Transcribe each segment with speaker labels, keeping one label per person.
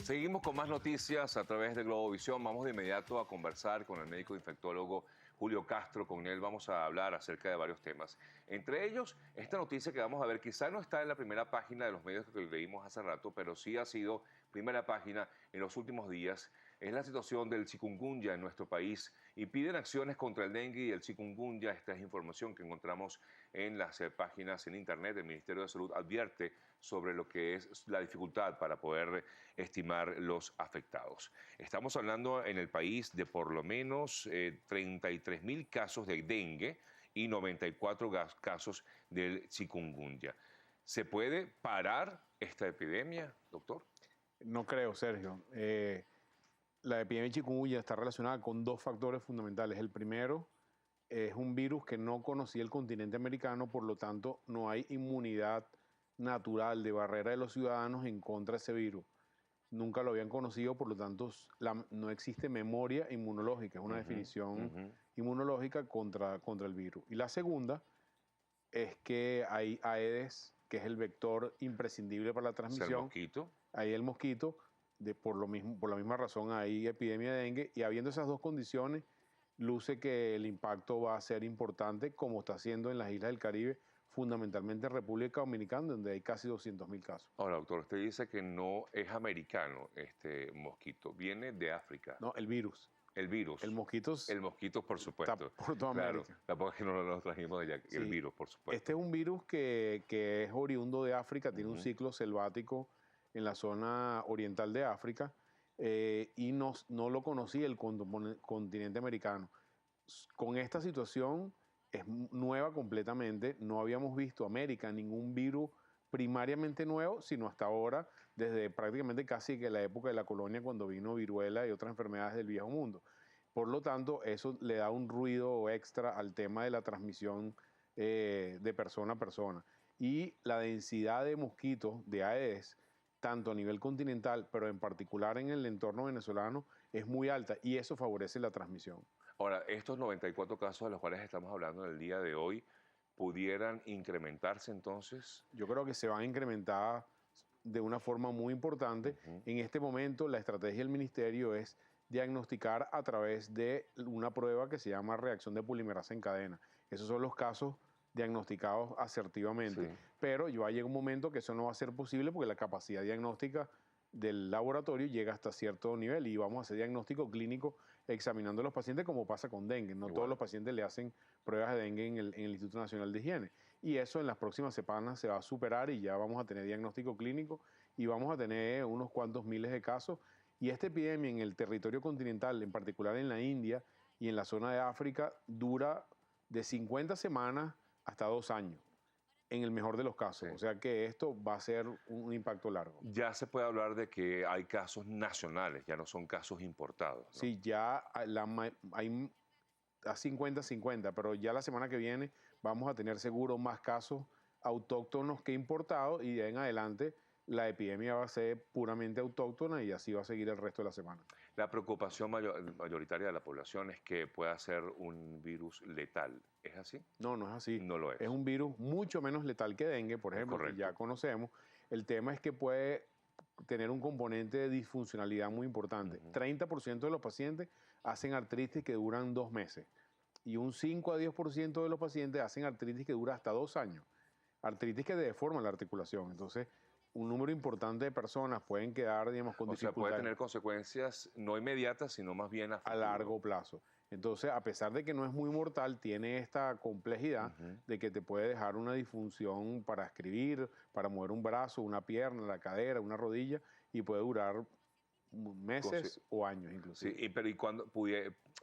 Speaker 1: Seguimos con más noticias a través de Globovisión. Vamos de inmediato a conversar con el médico infectólogo Julio Castro. Con él vamos a hablar acerca de varios temas. Entre ellos, esta noticia que vamos a ver quizá no está en la primera página de los medios que leímos hace rato, pero sí ha sido primera página en los últimos días. Es la situación del chikungunya en nuestro país y piden acciones contra el dengue y el chikungunya. Esta es información que encontramos en las páginas en internet. El Ministerio de Salud advierte sobre lo que es la dificultad para poder estimar los afectados. Estamos hablando en el país de por lo menos 33.000 casos de dengue y 94 casos del chikungunya. ¿Se puede parar esta epidemia, doctor?
Speaker 2: No creo, Sergio. La epidemia de chikungunya está relacionada con dos factores fundamentales. El primero es un virus que no conocía el continente americano, por lo tanto no hay inmunidad natural de barrera de los ciudadanos en contra de ese virus. Nunca lo habían conocido, por lo tanto no existe memoria inmunológica, es una definición inmunológica contra el virus. Y la segunda es que hay Aedes, que es el vector imprescindible para la transmisión.
Speaker 1: ¿El mosquito?
Speaker 2: Ahí el mosquito, por la misma razón hay epidemia de dengue, y habiendo esas dos condiciones, luce que el impacto va a ser importante, como está haciendo en las islas del Caribe, fundamentalmente en República Dominicana, donde hay casi 200.000 casos.
Speaker 1: Ahora, doctor, usted dice que no es americano este mosquito, viene de África.
Speaker 2: No, el virus.
Speaker 1: El virus.
Speaker 2: El mosquito
Speaker 1: por supuesto.
Speaker 2: está por toda América.
Speaker 1: Claro, tampoco es que no lo trajimos de allá,
Speaker 2: Sí.
Speaker 1: el virus, por supuesto.
Speaker 2: Este es un virus que es oriundo de África, tiene un ciclo selvático en la zona oriental de África, y no lo conocía el continente americano. Con esta situación es nueva completamente, no habíamos visto América ningún virus primariamente nuevo, sino hasta ahora, desde prácticamente casi que la época de la colonia, cuando vino viruela y otras enfermedades del viejo mundo. Por lo tanto, eso le da un ruido extra al tema de la transmisión de persona a persona. Y la densidad de mosquitos, de Aedes, tanto a nivel continental, pero en particular en el entorno venezolano, es muy alta, y eso favorece la transmisión.
Speaker 1: Ahora, estos 94 casos de los cuales estamos hablando en el día de hoy, ¿pudieran incrementarse entonces?
Speaker 2: Yo creo que se van a incrementar de una forma muy importante. En este momento, la estrategia del ministerio es diagnosticar a través de una prueba que se llama reacción de polimerasa en cadena. Esos son los casos diagnosticados asertivamente.
Speaker 1: Sí.
Speaker 2: Pero ya llega un momento que eso no va a ser posible, porque la capacidad diagnóstica del laboratorio llega hasta cierto nivel, y vamos a hacer diagnóstico clínico examinando a los pacientes, como pasa con dengue. No todos los pacientes le hacen pruebas de dengue en el Instituto Nacional de Higiene. Y eso en las próximas semanas se va a superar, y ya vamos a tener diagnóstico clínico y vamos a tener unos cuantos miles de casos. Y esta epidemia en el territorio continental, en particular en la India y en la zona de África, dura de 50 semanas hasta 2 años, en el mejor de los casos.
Speaker 1: Sí.
Speaker 2: O sea que esto va a ser un impacto largo.
Speaker 1: Ya se puede hablar de que hay casos nacionales, ya no son casos importados, ¿no?
Speaker 2: Sí, ya hay a 50-50, pero ya la semana que viene vamos a tener seguro más casos autóctonos que importados, y de ahí en adelante la epidemia va a ser puramente autóctona, y así va a seguir el resto de la semana.
Speaker 1: La preocupación mayoritaria de la población es que pueda ser un virus letal. ¿Es así?
Speaker 2: No, no es así.
Speaker 1: No lo es.
Speaker 2: Es un virus mucho menos letal que dengue, por ejemplo, que ya conocemos. El tema es que puede tener un componente de disfuncionalidad muy importante. 30% de los pacientes hacen artritis que duran 2 meses, y un 5 a 10% de los pacientes hacen artritis que dura hasta 2 años. Artritis que deforma la articulación. Entonces, un número importante de personas pueden quedar, digamos, con dificultades.
Speaker 1: O sea, puede tener consecuencias no inmediatas, sino más bien
Speaker 2: a largo plazo. Entonces, a pesar de que no es muy mortal, tiene esta complejidad de que te puede dejar una disfunción para escribir, para mover un brazo, una pierna, la cadera, una rodilla, y puede durar meses o años inclusive.
Speaker 1: Sí, pero ¿y cuando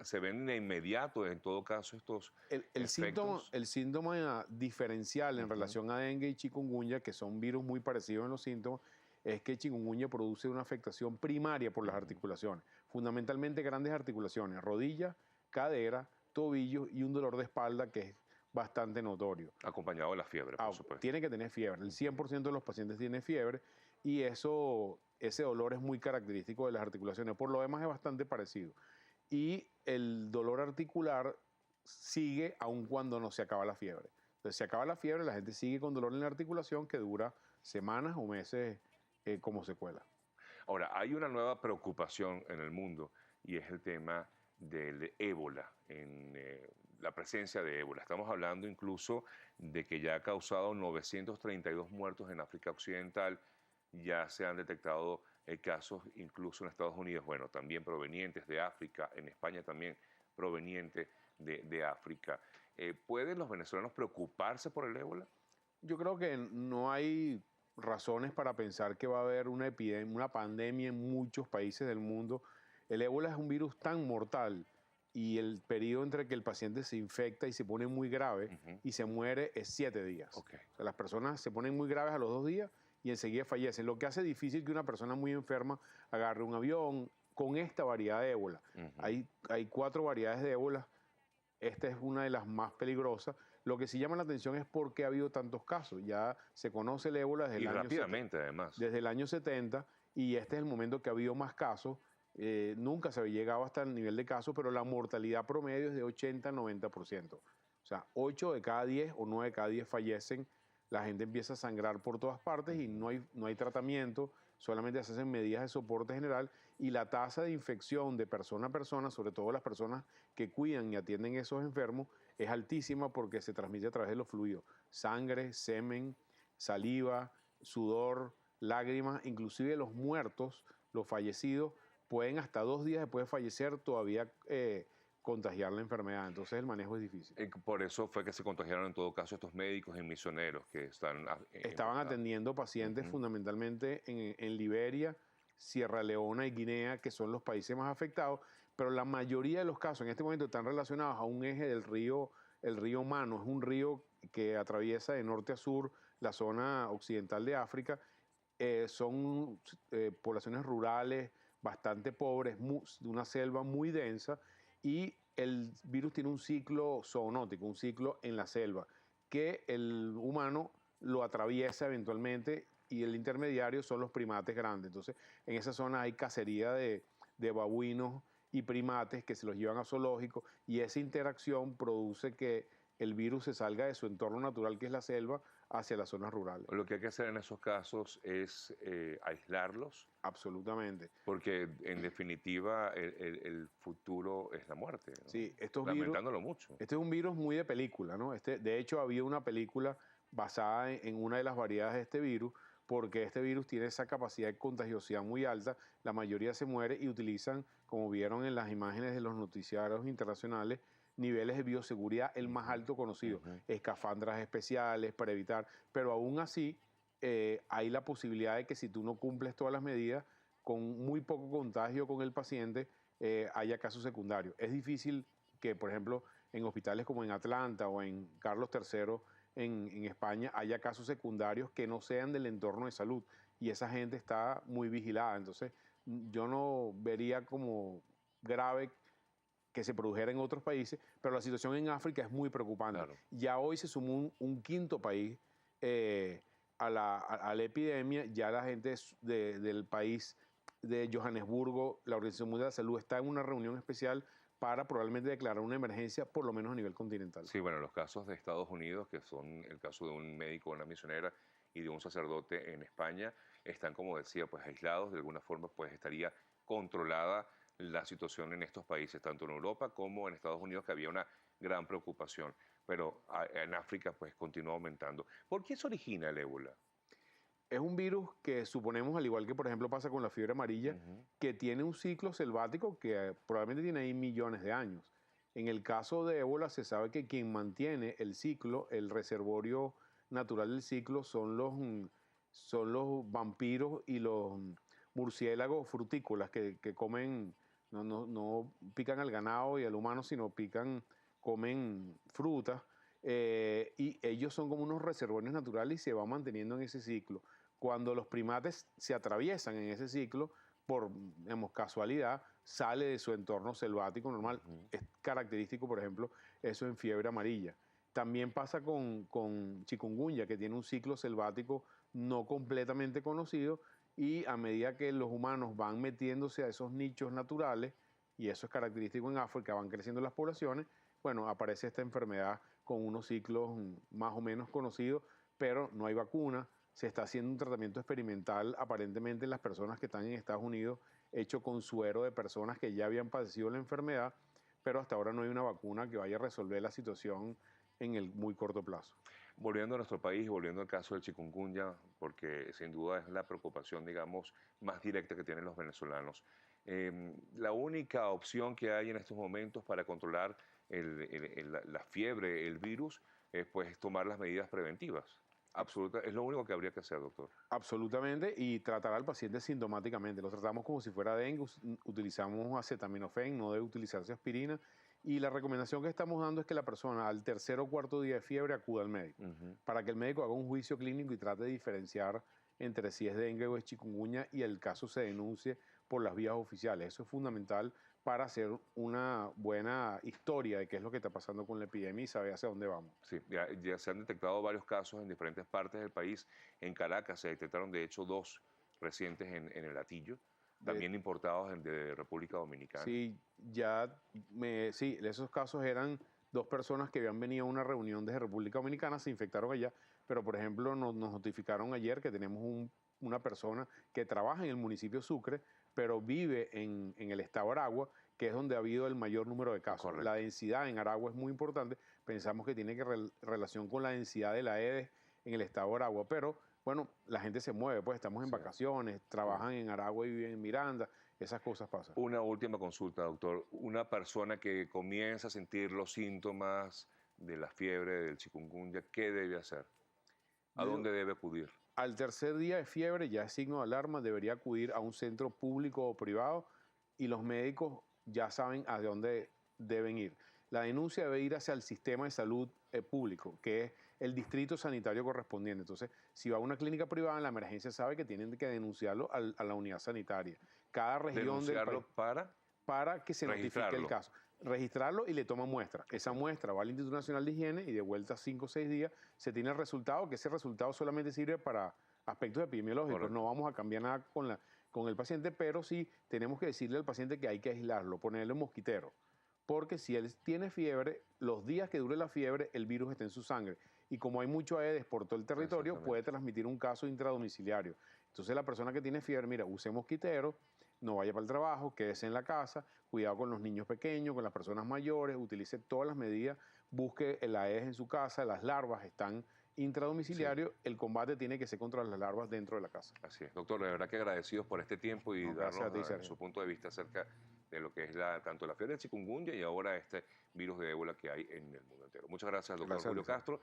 Speaker 1: se ven de inmediato, en todo caso, estos efectos?
Speaker 2: El síntoma diferencial en relación a dengue y chikungunya, que son virus muy parecidos en los síntomas, es que chikungunya produce una afectación primaria por las articulaciones, fundamentalmente grandes articulaciones, rodilla, cadera, tobillo, y un dolor de espalda que es bastante notorio.
Speaker 1: Acompañado de la fiebre, por supuesto.
Speaker 2: Tiene que tener fiebre. El 100% de los pacientes tiene fiebre, y ese dolor es muy característico de las articulaciones. Por lo demás es bastante parecido. Y el dolor articular sigue aun cuando no se acaba la fiebre. Entonces, se acaba la fiebre, la gente sigue con dolor en la articulación que dura semanas o meses como secuela.
Speaker 1: Ahora, hay una nueva preocupación en el mundo y es el tema del ébola, la presencia de ébola. Estamos hablando incluso de que ya ha causado 932 muertos en África Occidental, ya se han detectado casos incluso en Estados Unidos, bueno, también provenientes de África, en España también provenientes de África. ¿Pueden los venezolanos preocuparse por el ébola?
Speaker 2: Yo creo que no hay razones para pensar que va a haber una epidemia, una pandemia en muchos países del mundo. El ébola es un virus tan mortal y el periodo entre que el paciente se infecta y se pone muy grave
Speaker 1: Ujú.
Speaker 2: y se muere es 7 días.
Speaker 1: Ok.
Speaker 2: O sea, las personas se ponen muy graves a los 2 días y enseguida fallecen, lo que hace difícil que una persona muy enferma agarre un avión con esta variedad de ébola.
Speaker 1: Ujú.
Speaker 2: Hay 4 variedades de ébola. Esta es una de las más peligrosas. Lo que sí llama la atención es por qué ha habido tantos casos. Ya se conoce el ébola
Speaker 1: Y rápidamente, además.
Speaker 2: desde el año 70 y este es el momento que ha habido más casos. Nunca se había llegado hasta el nivel de casos, pero la mortalidad promedio es de 80-90%. O sea, 8 de cada 10 o 9 de cada 10 fallecen. La gente empieza a sangrar por todas partes y
Speaker 1: Ujú.
Speaker 2: no hay tratamiento, solamente se hacen medidas de soporte general y la tasa de infección de persona a persona, sobre todo las personas que cuidan y atienden a esos enfermos, es altísima porque se transmite a través de los fluidos, sangre, semen, saliva, sudor, lágrimas, inclusive los muertos, los fallecidos, pueden hasta 2 días después de fallecer todavía contagiar la enfermedad. Entonces el manejo es difícil.
Speaker 1: Por eso fue que se contagiaron en todo caso estos médicos y misioneros que están
Speaker 2: Estaban
Speaker 1: enfocados.
Speaker 2: atendiendo pacientes
Speaker 1: Ujú.
Speaker 2: fundamentalmente en Liberia, Sierra Leona y Guinea, que son los países más afectados, pero la mayoría de los casos en este momento están relacionados a un eje del río, el río Mano. Es un río que atraviesa de norte a sur la zona occidental de África. Son poblaciones rurales bastante pobres, de una selva muy densa y el virus tiene un ciclo zoonótico, un ciclo en la selva, que el humano lo atraviesa eventualmente y el intermediario son los primates grandes. Entonces, en esa zona hay cacería de babuinos y primates que se los llevan a zoológicos y esa interacción produce que el virus se salga de su entorno natural, que es la selva, hacia las zonas rurales.
Speaker 1: Lo que hay que hacer en esos casos es aislarlos,
Speaker 2: Absolutamente.
Speaker 1: porque en definitiva el futuro es la muerte, ¿no?
Speaker 2: Sí, estos virus,
Speaker 1: Lamentándolo mucho.
Speaker 2: este es un virus muy de película, ¿no? De hecho, había una película basada en una de las variedades de este virus, porque este virus tiene esa capacidad de contagiosidad muy alta, la mayoría se muere y utilizan, como vieron en las imágenes de los noticiarios internacionales, niveles de bioseguridad el más
Speaker 1: Ujú,
Speaker 2: alto conocido,
Speaker 1: ujú.
Speaker 2: escafandras especiales para evitar, pero aún así hay la posibilidad de que si tú no cumples todas las medidas, con muy poco contagio con el paciente, haya casos secundarios. Es difícil que, por ejemplo, en hospitales como en Atlanta o en Carlos III en España haya casos secundarios que no sean del entorno de salud y esa gente está muy vigilada. Entonces, yo no vería como grave que se produjera en otros países, pero la situación en África es muy preocupante.
Speaker 1: Claro.
Speaker 2: Ya hoy se sumó un quinto país eh, a la epidemia, ya la gente del país de Johannesburgo, la Organización Mundial de la Salud está en una reunión especial para probablemente declarar una emergencia, por lo menos a nivel continental.
Speaker 1: Sí, bueno, los casos de Estados Unidos, que son el caso de un médico, una misionera y de un sacerdote en España, están, como decía, pues aislados. De alguna forma, pues estaría controlada la situación en estos países, tanto en Europa como en Estados Unidos, que había una gran preocupación. Pero en África, pues continúa aumentando. ¿Por qué se origina el ébola?
Speaker 2: Es un virus que suponemos, al igual que por ejemplo pasa con la fiebre amarilla,
Speaker 1: Ujú.
Speaker 2: que tiene un ciclo selvático que probablemente tiene ahí millones de años. En el caso de ébola se sabe que quien mantiene el ciclo, el reservorio natural del ciclo, son los vampiros y los murciélagos frutícolas que comen, no pican al ganado y al humano, sino comen frutas. Y ellos son como unos reservorios naturales y se van manteniendo en ese ciclo. Cuando los primates se atraviesan en ese ciclo, por digamos, casualidad, sale de su entorno selvático normal.
Speaker 1: Ujú.
Speaker 2: Es característico, por ejemplo, eso en fiebre amarilla. También pasa con chikungunya, que tiene un ciclo selvático no completamente conocido y a medida que los humanos van metiéndose a esos nichos naturales, y eso es característico en África, van creciendo las poblaciones, bueno, aparece esta enfermedad con unos ciclos más o menos conocidos, pero no hay vacuna, se está haciendo un tratamiento experimental aparentemente en las personas que están en Estados Unidos, hecho con suero de personas que ya habían padecido la enfermedad, pero hasta ahora no hay una vacuna que vaya a resolver la situación en el muy corto plazo.
Speaker 1: Volviendo a nuestro país, volviendo al caso del chikungunya, porque sin duda es la preocupación, digamos, más directa que tienen los venezolanos. La única opción que hay en estos momentos para controlar la fiebre, el virus, es pues tomar las medidas preventivas. Absoluta, es lo único que habría que hacer, doctor.
Speaker 2: Absolutamente, y tratar al paciente sintomáticamente. Lo tratamos como si fuera dengue, utilizamos acetaminofén, no debe utilizarse aspirina. Y la recomendación que estamos dando es que la persona al tercer o cuarto día de fiebre acuda al médico, para que el médico haga un juicio clínico y trate de diferenciar entre si es dengue o es chikungunya y el caso se denuncie por las vías oficiales. Eso es fundamental para hacer una buena historia de qué es lo que está pasando con la epidemia y saber hacia dónde vamos.
Speaker 1: Sí, ya se han detectado varios casos en diferentes partes del país. En Caracas se detectaron, de hecho, 2 recientes en el Hatillo, también importados de República Dominicana.
Speaker 2: Sí, sí, esos casos eran 2 personas que habían venido a una reunión de República Dominicana, se infectaron allá, pero por ejemplo nos notificaron ayer que tenemos una persona que trabaja en el municipio Sucre, pero vive en el estado Aragua, que es donde ha habido el mayor número de casos.
Speaker 1: Correcto.
Speaker 2: La densidad en Aragua es muy importante, pensamos que tiene relación con la densidad de la Aedes en el estado Aragua, pero bueno, la gente se mueve, pues estamos en vacaciones, trabajan en Aragua y viven en Miranda, esas cosas pasan.
Speaker 1: Una última consulta, doctor. Una persona que comienza a sentir los síntomas de la fiebre, del chikungunya, ¿qué debe hacer? ¿A dónde debe acudir?
Speaker 2: Al tercer día de fiebre, ya es signo de alarma, debería acudir a un centro público o privado y los médicos ya saben a dónde deben ir. La denuncia debe ir hacia el sistema de salud público, que es el distrito sanitario correspondiente. Entonces, si va a una clínica privada, en la emergencia sabe que tienen que denunciarlo a la unidad sanitaria. Cada región del país, para que se notifique el caso. Registrarlo y le toma muestra. Esa muestra va al Instituto Nacional de Higiene y de vuelta a 5 o 6 días se tiene el resultado, que ese resultado solamente sirve para aspectos epidemiológicos.
Speaker 1: Correcto.
Speaker 2: No vamos a cambiar nada con el paciente, pero sí tenemos que decirle al paciente que hay que aislarlo, ponerle un mosquitero. Porque si él tiene fiebre, los días que dure la fiebre, el virus está en su sangre. Y como hay mucho Aedes por todo el territorio, puede transmitir un caso intradomiciliario. Entonces la persona que tiene fiebre, mira, use mosquitero, no vaya para el trabajo, quédese en la casa, cuidado con los niños pequeños, con las personas mayores, utilice todas las medidas, busque el Aedes en su casa, las larvas están intradomiciliario, el combate tiene que ser contra las larvas dentro de la casa.
Speaker 1: Así es, doctor, de verdad que agradecidos por este tiempo y darnos su punto de vista acerca de lo que es tanto la fiebre de chikungunya y ahora este virus de ébola que hay en el mundo entero. Muchas gracias, doctor Julio Castro.